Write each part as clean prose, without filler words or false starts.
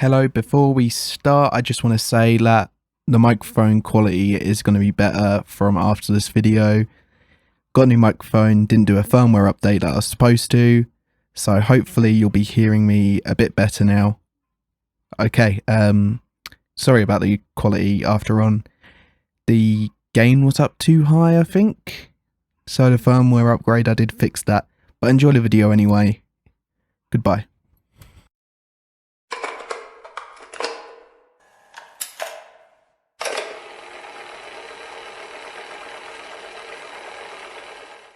Hello, before we start, I just want to say that the microphone quality is going to be better from after this video. Got a new microphone, didn't do a firmware update that I was supposed to, so hopefully you'll be hearing me a bit better now. Okay, sorry about the quality after on. The gain was up too high, I think, so the firmware upgrade, I did fix that, but enjoy the video anyway. Goodbye.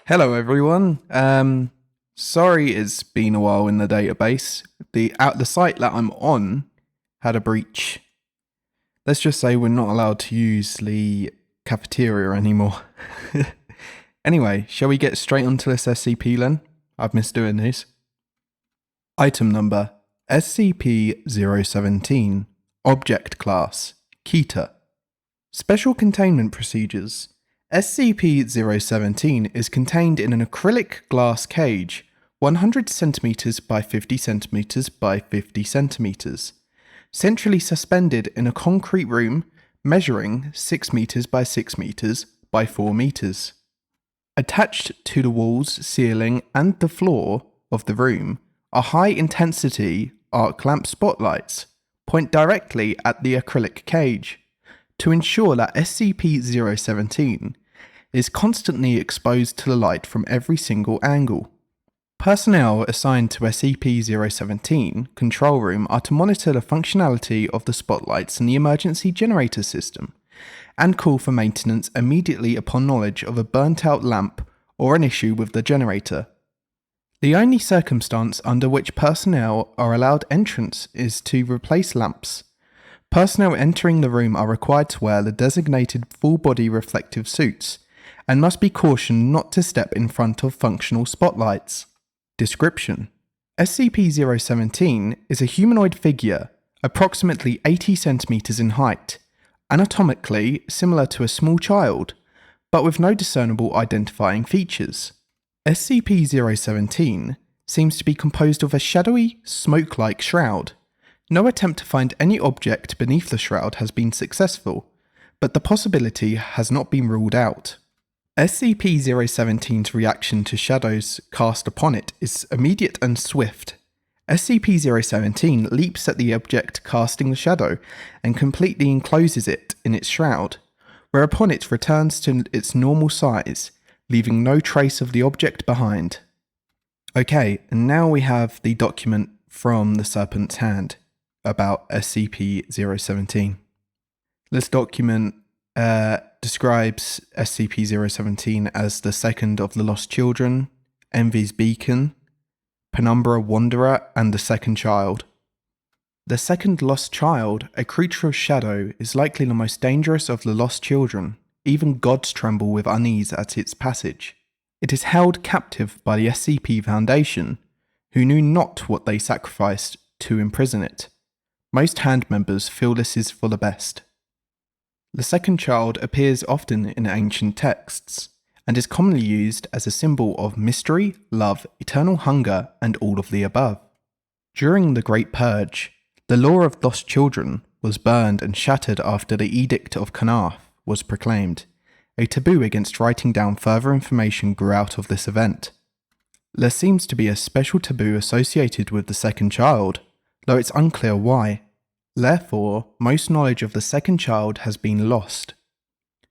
Hello everyone, sorry it's been a while in the database. The site that I'm on had a breach. Let's just say we're not allowed to use the cafeteria anymore. Anyway, shall we get straight onto this SCP then? I've missed doing this. Item number SCP-017 Object Class Keter. Special Containment Procedures. SCP-017 is contained in an acrylic glass cage, 100 cm by 50 cm by 50 cm, centrally suspended in a concrete room measuring 6 meters by 6 meters by 4 meters. Attached to the walls, ceiling, and the floor of the room are high-intensity arc lamp spotlights, point directly at the acrylic cage, to ensure that SCP-017 is constantly exposed to the light from every single angle. Personnel assigned to SCP-017 control room are to monitor the functionality of the spotlights in the emergency generator system, and call for maintenance immediately upon knowledge of a burnt-out lamp or an issue with the generator. The only circumstance under which personnel are allowed entrance is to replace lamps. Personnel entering the room are required to wear the designated full-body reflective suits, and must be cautioned not to step in front of functional spotlights. Description: SCP-017 is a humanoid figure, approximately 80 cm in height, anatomically similar to a small child, but with no discernible identifying features. SCP-017 seems to be composed of a shadowy, smoke-like shroud. No attempt to find any object beneath the shroud has been successful, but the possibility has not been ruled out. SCP-017's reaction to shadows cast upon it is immediate and swift. SCP-017 leaps at the object casting the shadow and completely encloses it in its shroud, whereupon it returns to its normal size, leaving no trace of the object behind. Okay, and now we have the document from the Serpent's Hand about SCP-017. This document describes SCP-017 as the second of the Lost Children, Envy's Beacon, Penumbra Wanderer, and the second child. The second lost child, a creature of shadow, is likely the most dangerous of the lost children. Even gods tremble with unease at its passage. It is held captive by the SCP Foundation, who knew not what they sacrificed to imprison it. Most Hand members feel this is for the best. The second child appears often in ancient texts, and is commonly used as a symbol of mystery, love, eternal hunger, and all of the above. During the Great Purge, the law of lost children was burned and shattered after the Edict of Knarf was proclaimed. A taboo against writing down further information grew out of this event. There seems to be a special taboo associated with the second child, though it's unclear why. Therefore, most knowledge of the second child has been lost,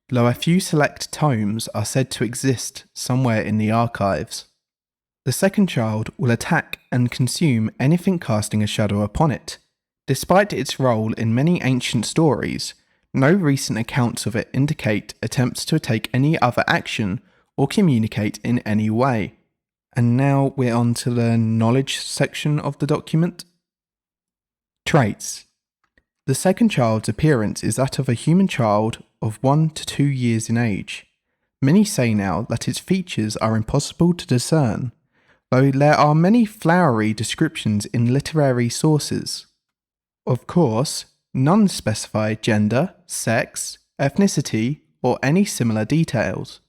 though a few select tomes are said to exist somewhere in the archives. The second child will attack and consume anything casting a shadow upon it. Despite its role in many ancient stories, no recent accounts of it indicate attempts to take any other action or communicate in any way. And now we're on to the knowledge section of the document. Traits. The second child's appearance is that of a human child of 1 to 2 years in age. Many say now that its features are impossible to discern, though there are many flowery descriptions in literary sources. Of course, none specify gender, sex, ethnicity, or any similar details.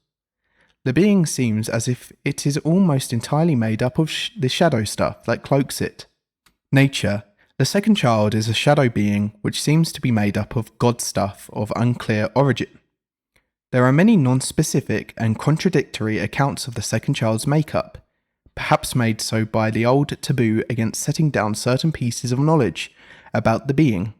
The being seems as if it is almost entirely made up of the shadow stuff that cloaks it. Nature. The second child is a shadow being which seems to be made up of god stuff of unclear origin. There are many non-specific and contradictory accounts of the second child's makeup, perhaps made so by the old taboo against setting down certain pieces of knowledge about the being.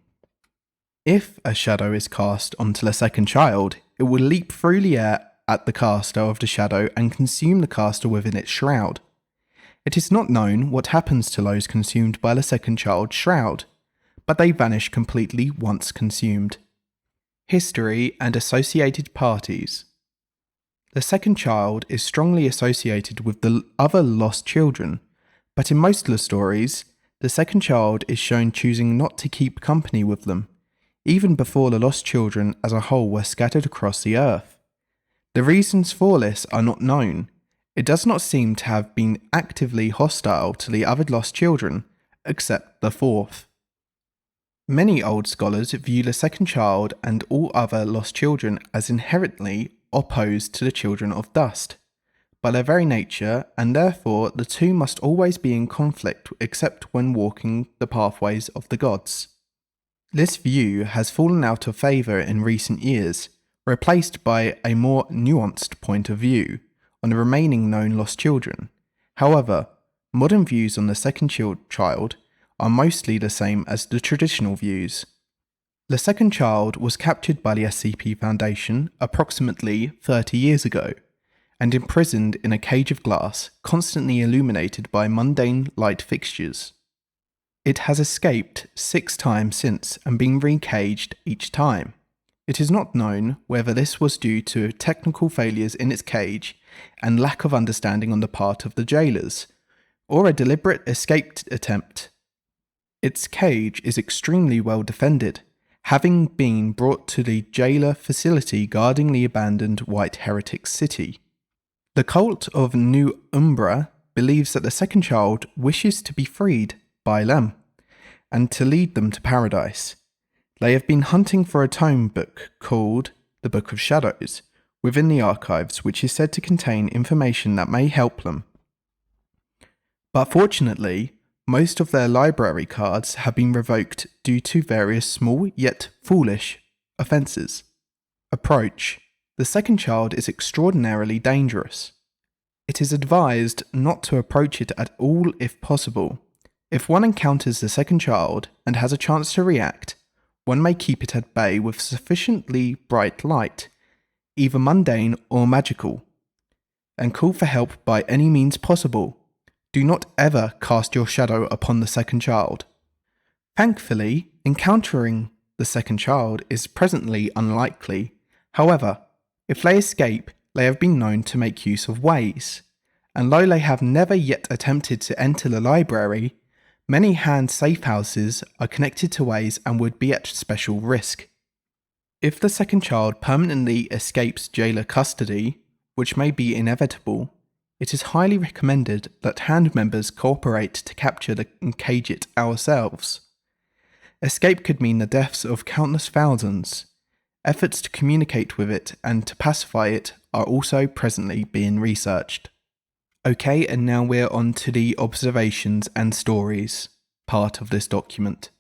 If a shadow is cast onto the second child, it will leap through the air at the caster of the shadow and consume the caster within its shroud. It is not known what happens to those consumed by the second child's shroud, but they vanish completely once consumed. History and associated parties. The second child is strongly associated with the other lost children, but in most of the stories, the second child is shown choosing not to keep company with them, even before the lost children as a whole were scattered across the earth. The reasons for this are not known. It does not seem to have been actively hostile to the other lost children, except the fourth. Many old scholars view the second child and all other lost children as inherently opposed to the children of dust, by their very nature, and therefore the two must always be in conflict except when walking the pathways of the gods. This view has fallen out of favour in recent years, replaced by a more nuanced point of view on the remaining known lost children. However, modern views on the second child are mostly the same as the traditional views. The second child was captured by the SCP Foundation approximately 30 years ago, and imprisoned in a cage of glass, constantly illuminated by mundane light fixtures. It has escaped 6 times since and been recaged each time. It is not known whether this was due to technical failures in its cage and lack of understanding on the part of the jailers, or a deliberate escape attempt. Its cage is extremely well defended, having been brought to the jailer facility guarding the abandoned White Heretic City. The cult of New Umbra believes that the second child wishes to be freed by them, and to lead them to paradise. They have been hunting for a tome book called the Book of Shadows within the archives, which is said to contain information that may help them. But fortunately, most of their library cards have been revoked due to various small yet foolish offences. Approach. The second child is extraordinarily dangerous. It is advised not to approach it at all if possible. If one encounters the second child and has a chance to react, one may keep it at bay with sufficiently bright light, either mundane or magical, and call for help by any means possible. Do not ever cast your shadow upon the second child. Thankfully, encountering the second child is presently unlikely. However, if they escape, they have been known to make use of ways, and though they have never yet attempted to enter the library, many hand safe houses are connected to ways and would be at special risk. If the second child permanently escapes jailer custody, which may be inevitable, it is highly recommended that hand members cooperate to capture and cage it ourselves. Escape could mean the deaths of countless thousands. Efforts to communicate with it and to pacify it are also presently being researched. Okay, and now we're on to the observations and stories part of this document.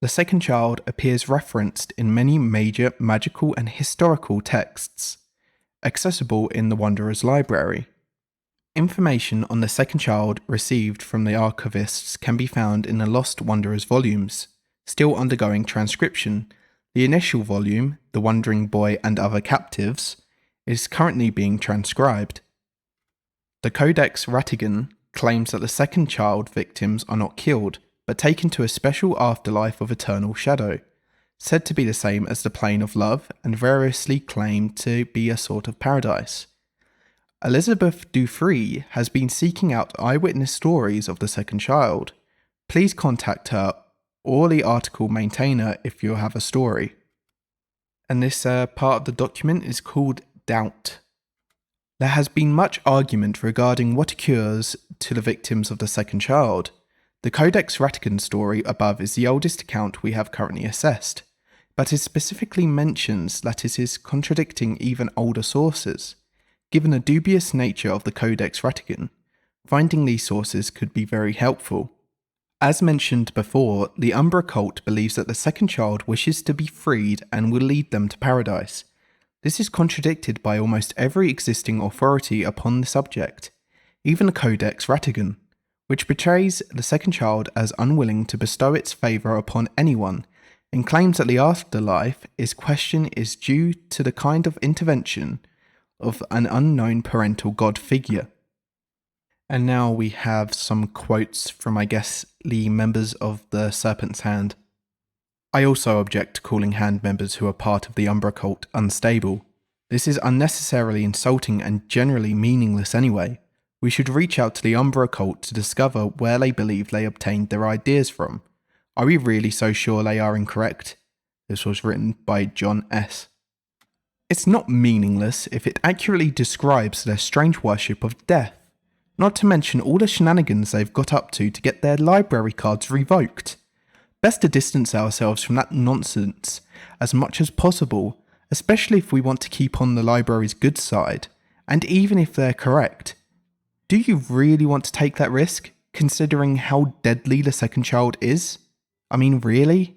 The second child appears referenced in many major magical and historical texts, accessible in the Wanderer's Library. Information on the second child received from the archivists can be found in the Lost Wanderers volumes, still undergoing transcription. The initial volume, The Wandering Boy and Other Captives, is currently being transcribed. The Codex Vatican claims that the second child victims are not killed, but taken to a special afterlife of eternal shadow, said to be the same as the plane of love and variously claimed to be a sort of paradise. Elizabeth Dufree has been seeking out eyewitness stories of the second child. Please contact her or the article maintainer if you have a story. And this part of the document is called Doubt. There has been much argument regarding what occurs to the victims of the second child. The Codex Vatican story above is the oldest account we have currently assessed, but it specifically mentions that it is contradicting even older sources. Given the dubious nature of the Codex Vatican, finding these sources could be very helpful. As mentioned before, the Umbra cult believes that the second child wishes to be freed and will lead them to paradise. This is contradicted by almost every existing authority upon the subject, even the Codex Ratigan, which portrays the second child as unwilling to bestow its favour upon anyone, and claims that the afterlife question is due to the kind of intervention of an unknown parental god figure. And now we have some quotes from, I guess, the members of the Serpent's Hand. I also object to calling Hand members who are part of the Umbra cult unstable. This is unnecessarily insulting and generally meaningless anyway. We should reach out to the Umbra cult to discover where they believe they obtained their ideas from. Are we really so sure they are incorrect? This was written by John S. It's not meaningless if it accurately describes their strange worship of death. Not to mention all the shenanigans they've got up to get their library cards revoked. Best to distance ourselves from that nonsense as much as possible, especially if we want to keep on the library's good side, and even if they're correct. Do you really want to take that risk, considering how deadly the second child is? I mean, really?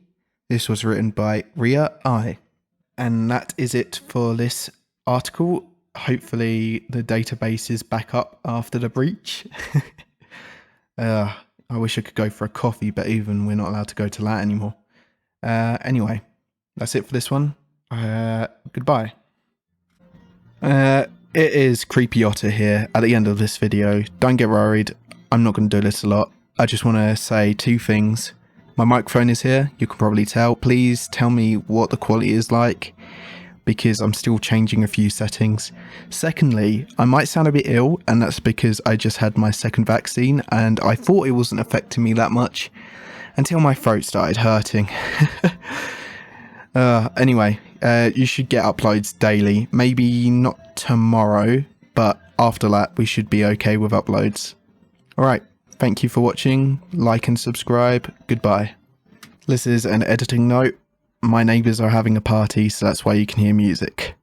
This was written by Ria I. And that is it for this article. Hopefully the database is back up after the breach. I wish I could go for a coffee, but even we're not allowed to go to that anymore. Anyway, that's it for this one. Goodbye. It is Creepy Otter here at the end of this video. Don't get worried, I'm not going to do this a lot. I just want to say two things. My microphone is here, you can probably tell. Please tell me what the quality is like, because I'm still changing a few settings. Secondly, I might sound a bit ill, and that's because I just had my second vaccine and I thought it wasn't affecting me that much until my throat started hurting. Anyway, you should get uploads daily. Maybe not tomorrow, but after that we should be okay with uploads. Alright, thank you for watching, like and subscribe, goodbye. This is an editing note. My neighbours are having a party, so that's why you can hear music.